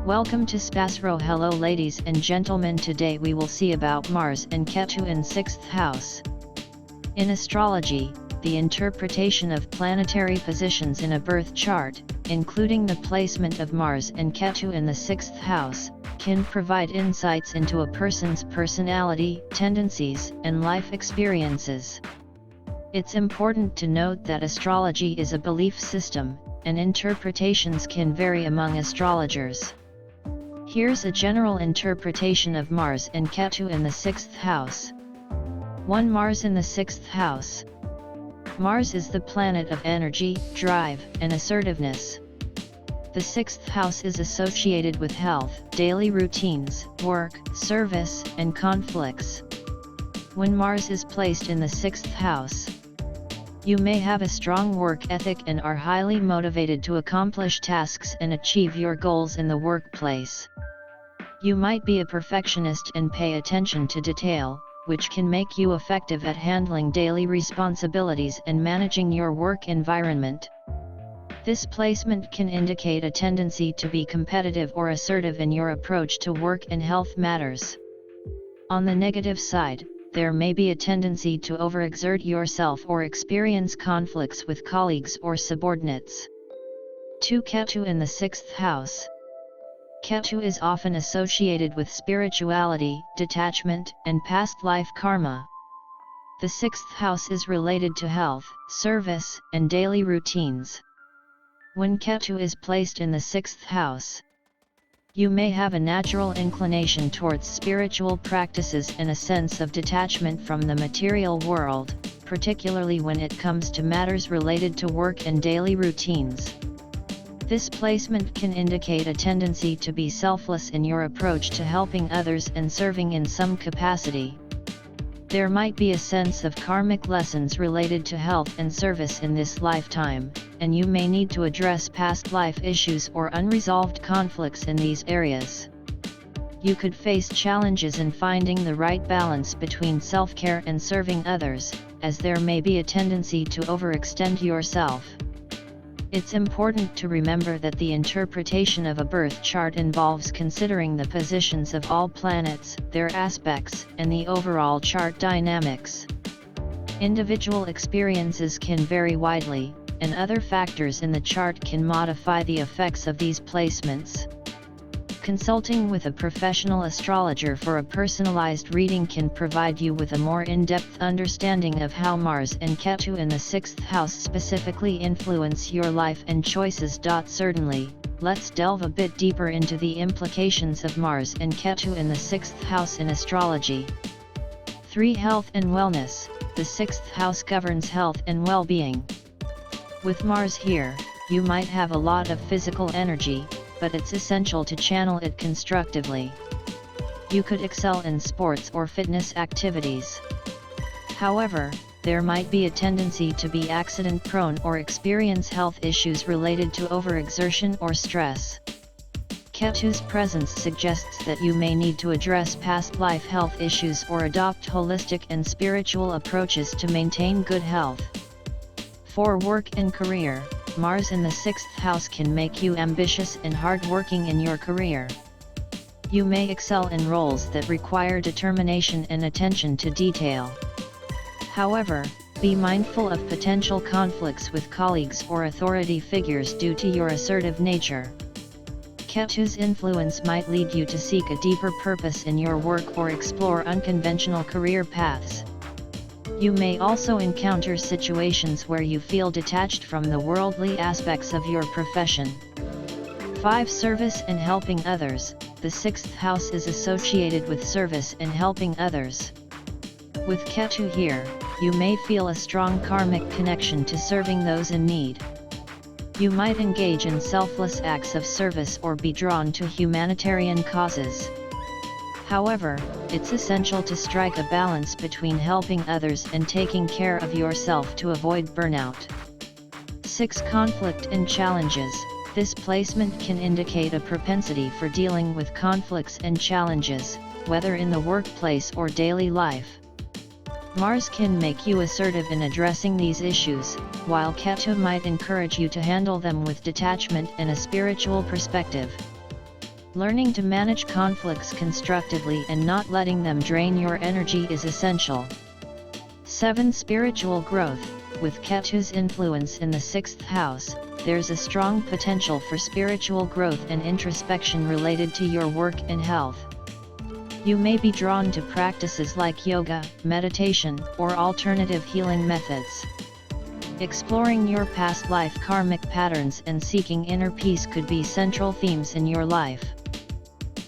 Welcome to SPASRO. Hello ladies and gentlemen, today we will see about Mars and Ketu in 6th house. In astrology, the interpretation of planetary positions in a birth chart, including the placement of Mars and Ketu in the 6th house, can provide insights into a person's personality, tendencies, and life experiences. It's important to note that astrology is a belief system, and interpretations can vary among astrologers. Here's a general interpretation of Mars and Ketu in the 6th house. 1. Mars in the 6th house. Mars is the planet of energy, drive, and assertiveness. The 6th house is associated with health, daily routines, work, service, and conflicts. When Mars is placed in the 6th house, you may have a strong work ethic and are highly motivated to accomplish tasks and achieve your goals in the workplace. You might be a perfectionist and pay attention to detail, which can make you effective at handling daily responsibilities and managing your work environment. This placement can indicate a tendency to be competitive or assertive in your approach to work and health matters. On the negative side, there may be a tendency to overexert yourself or experience conflicts with colleagues or subordinates. 2. Ketu in the 6th house. Ketu is often associated with spirituality, detachment, and past life karma. The 6th house is related to health, service, and daily routines. When Ketu is placed in the 6th house, you may have a natural inclination towards spiritual practices and a sense of detachment from the material world, particularly when it comes to matters related to work and daily routines. This placement can indicate a tendency to be selfless in your approach to helping others and serving in some capacity. There might be a sense of karmic lessons related to health and service in this lifetime, and you may need to address past life issues or unresolved conflicts in these areas. You could face challenges in finding the right balance between self-care and serving others, as there may be a tendency to overextend yourself. It's important to remember that the interpretation of a birth chart involves considering the positions of all planets, their aspects, and the overall chart dynamics. Individual experiences can vary widely, and other factors in the chart can modify the effects of these placements. Consulting with a professional astrologer for a personalized reading can provide you with a more in-depth understanding of how Mars and Ketu in the 6th house specifically influence your life and choices. Certainly, let's delve a bit deeper into the implications of Mars and Ketu in the 6th house in astrology. 3. Health and wellness. The 6th house governs health and well-being. With Mars here, you might have a lot of physical energy, but it's essential to channel it constructively. You could excel in sports or fitness activities. However, there might be a tendency to be accident-prone or experience health issues related to overexertion or stress. Ketu's presence suggests that you may need to address past life health issues or adopt holistic and spiritual approaches to maintain good health. 4. Work and career. Mars in the 6th house can make you ambitious and hardworking in your career. You may excel in roles that require determination and attention to detail. However, be mindful of potential conflicts with colleagues or authority figures due to your assertive nature. Ketu's influence might lead you to seek a deeper purpose in your work or explore unconventional career paths. You may also encounter situations where you feel detached from the worldly aspects of your profession. 5. Service and helping others. The 6th house is associated with service and helping others. With Ketu here, you may feel a strong karmic connection to serving those in need. You might engage in selfless acts of service or be drawn to humanitarian causes. However, it's essential to strike a balance between helping others and taking care of yourself to avoid burnout. 6. Conflict and challenges. This placement can indicate a propensity for dealing with conflicts and challenges, whether in the workplace or daily life. Mars can make you assertive in addressing these issues, while Ketu might encourage you to handle them with detachment and a spiritual perspective. Learning to manage conflicts constructively and not letting them drain your energy is essential. 7. Spiritual growth. With Ketu's influence in the 6th house, there's a strong potential for spiritual growth and introspection related to your work and health. You may be drawn to practices like yoga, meditation, or alternative healing methods. Exploring your past life karmic patterns and seeking inner peace could be central themes in your life.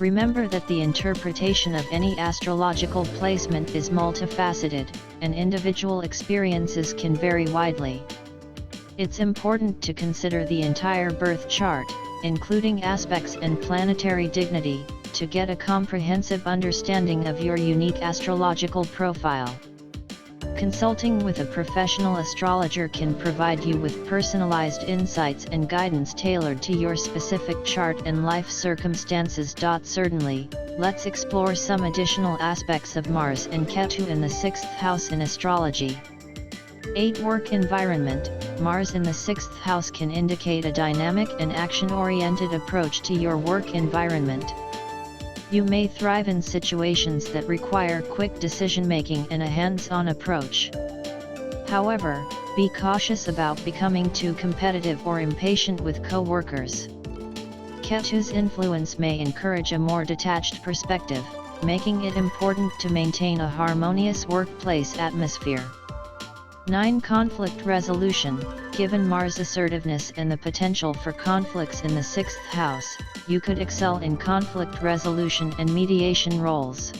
Remember that the interpretation of any astrological placement is multifaceted, and individual experiences can vary widely. It's important to consider the entire birth chart, including aspects and planetary dignity, to get a comprehensive understanding of your unique astrological profile. Consulting with a professional astrologer can provide you with personalized insights and guidance tailored to your specific chart and life circumstances. Certainly, let's explore some additional aspects of Mars and Ketu in the 6th house in astrology. 8. Work environment. Mars in the 6th house can indicate a dynamic and action-oriented approach to your work environment. You may thrive in situations that require quick decision-making and a hands-on approach. However, be cautious about becoming too competitive or impatient with co-workers. Ketu's influence may encourage a more detached perspective, making it important to maintain a harmonious workplace atmosphere. 9. Conflict resolution. Given Mars' assertiveness and the potential for conflicts in the 6th house, you could excel in conflict resolution and mediation roles.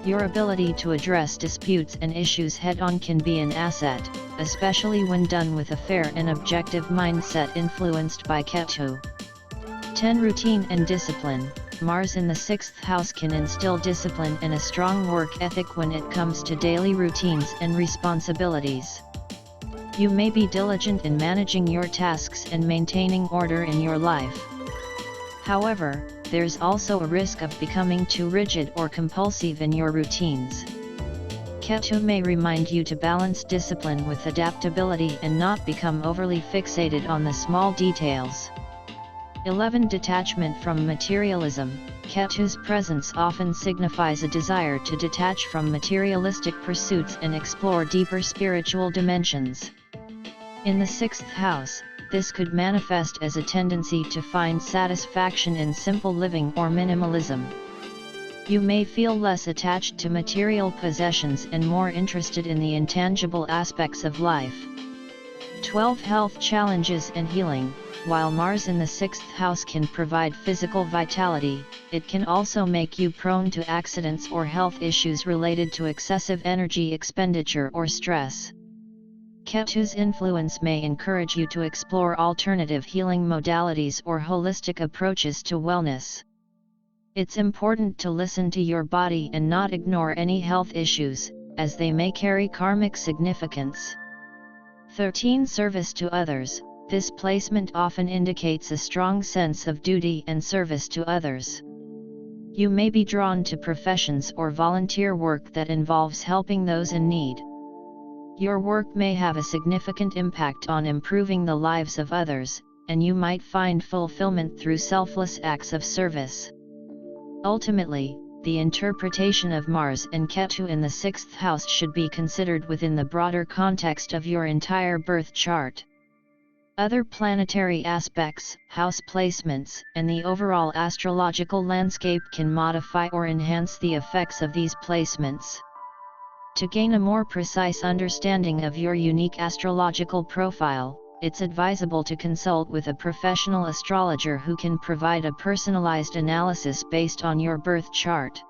Your ability to address disputes and issues head-on can be an asset, especially when done with a fair and objective mindset influenced by Ketu. 10. Routine and discipline. Mars in the 6th house can instill discipline and a strong work ethic when it comes to daily routines and responsibilities. You may be diligent in managing your tasks and maintaining order in your life. However, there's also a risk of becoming too rigid or compulsive in your routines. Ketu may remind you to balance discipline with adaptability and not become overly fixated on the small details. 11. Detachment from materialism. Ketu's presence often signifies a desire to detach from materialistic pursuits and explore deeper spiritual dimensions. In the 6th house, this could manifest as a tendency to find satisfaction in simple living or minimalism. You may feel less attached to material possessions and more interested in the intangible aspects of life. 12. Health challenges and healing. While Mars in the 6th house can provide physical vitality, it can also make you prone to accidents or health issues related to excessive energy expenditure or stress. Ketu's influence may encourage you to explore alternative healing modalities or holistic approaches to wellness. It's important to listen to your body and not ignore any health issues, as they may carry karmic significance. 13. Service to others. This placement often indicates a strong sense of duty and service to others. You may be drawn to professions or volunteer work that involves helping those in need. Your work may have a significant impact on improving the lives of others, and you might find fulfillment through selfless acts of service. Ultimately, the interpretation of Mars and Ketu in the 6th house should be considered within the broader context of your entire birth chart. Other planetary aspects, house placements, and the overall astrological landscape can modify or enhance the effects of these placements. To gain a more precise understanding of your unique astrological profile, it's advisable to consult with a professional astrologer who can provide a personalized analysis based on your birth chart.